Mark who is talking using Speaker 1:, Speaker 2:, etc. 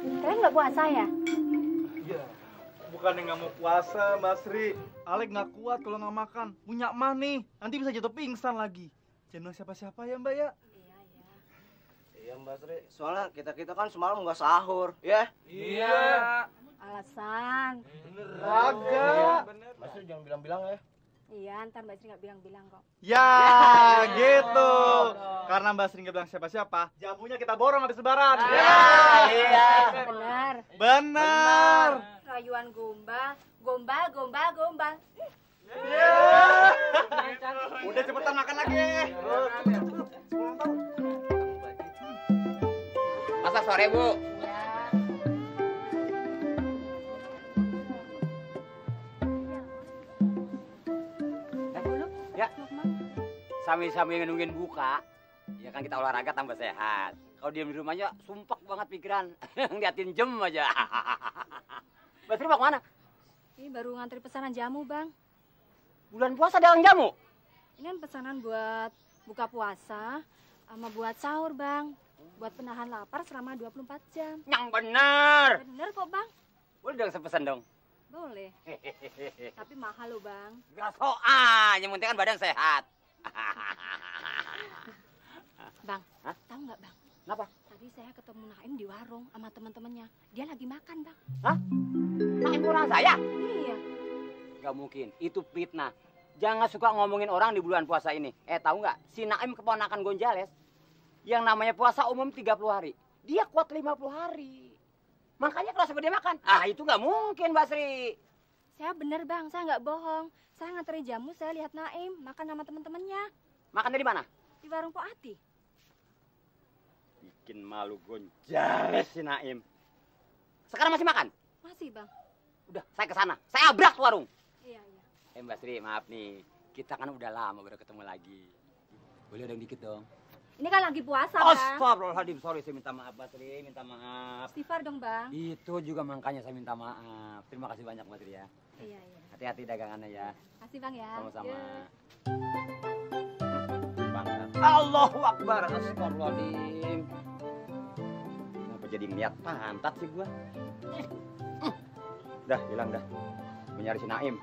Speaker 1: Kalian nggak puasa ya?
Speaker 2: Iya. Bukannya nggak mau puasa, Mbak Sri. Alek nggak kuat kalau nggak makan. Punya mah nih. Nanti bisa jatuh pingsan lagi. Jangan siapa-siapa ya, Mbak ya.
Speaker 3: Iya Mbak Sri, soalnya kita kan semalam nggak sahur, ya?
Speaker 2: Iya.
Speaker 1: Alasan.
Speaker 2: Kagak.
Speaker 3: Mbak Sri jangan bilang-bilang ya.
Speaker 1: Iya, ntar Mbak Sri nggak bilang-bilang kok.
Speaker 2: Ya, gitu. Karena Mbak Sri nggak bilang siapa-siapa, jamunya kita borong habis lebaran.
Speaker 3: Iya.
Speaker 1: Benar.
Speaker 2: Benar.
Speaker 1: Rayuan gombal, gombal.
Speaker 2: Udah cepetan makan lagi.
Speaker 4: Masak sore, Bu.
Speaker 1: Ya.
Speaker 4: Ya. Sambil nungguin buka, ya kan kita olahraga tambah sehat. Kalau diam di rumahnya sumpek banget pikiran. Ngeliatin jam aja. Mbak Sri mau kemana?
Speaker 1: Ini baru ngantri pesanan jamu, Bang.
Speaker 4: Bulan puasa dagang jamu?
Speaker 1: Ini kan pesanan buat buka puasa sama buat sahur, Bang. Buat penahan lapar selama 24 jam.
Speaker 4: Yang bener.
Speaker 1: Bener kok, Bang.
Speaker 4: Boleh dong sepesan dong.
Speaker 1: Boleh. Tapi mahal loh, Bang.
Speaker 4: Gak soal, yang penting kan badan sehat.
Speaker 1: Bang,
Speaker 4: Hah?
Speaker 1: tahu nggak, Bang?
Speaker 4: Kenapa?
Speaker 1: Tadi saya ketemu Naim di warung sama teman-temannya. Dia lagi makan, Bang.
Speaker 4: Hah? Naim orang saya?
Speaker 1: Iya.
Speaker 4: Gak mungkin, itu fitnah. Jangan suka ngomongin orang di bulan puasa ini. Tahu nggak? Si Naim keponakan Gonjales, yang namanya puasa umum 30 hari. Dia kuat 50 hari. Makanya kalau sampai dia makan, itu nggak mungkin, Mbak Sri.
Speaker 1: Saya bener, Bang. Saya nggak bohong. Saya nganterin jamu, saya lihat Naim makan sama teman-temannya
Speaker 4: Makan dari mana?
Speaker 1: di warung Pok Ati.
Speaker 4: Bikin malu Gonjales si Naim. Sekarang masih makan?
Speaker 1: Masih, Bang.
Speaker 4: Udah, saya ke sana. Saya abrak tuh warung.
Speaker 1: Iya.
Speaker 4: Mbak Sri, maaf nih. Kita kan udah lama baru ketemu lagi. Boleh dong dikit dong.
Speaker 1: Ini kan lagi puasa, Bang.
Speaker 4: Astagfirullahaladzim, sorry, saya minta maaf, Mbak Sri, minta maaf.
Speaker 1: Istighfar dong, Bang.
Speaker 4: Itu juga makanya saya minta maaf. Terima kasih banyak, Mbak Sri ya.
Speaker 1: Iya.
Speaker 4: Hati-hati dagangannya ya.
Speaker 1: Kasih, Bang ya.
Speaker 4: Sama-sama.
Speaker 1: Yuk.
Speaker 4: Bangsat. Allahu Akbar, astagfirullahaladzim. Kenapa jadi ngeliat pantat sih gua? Dah, hilang dah. Menyari si Naim.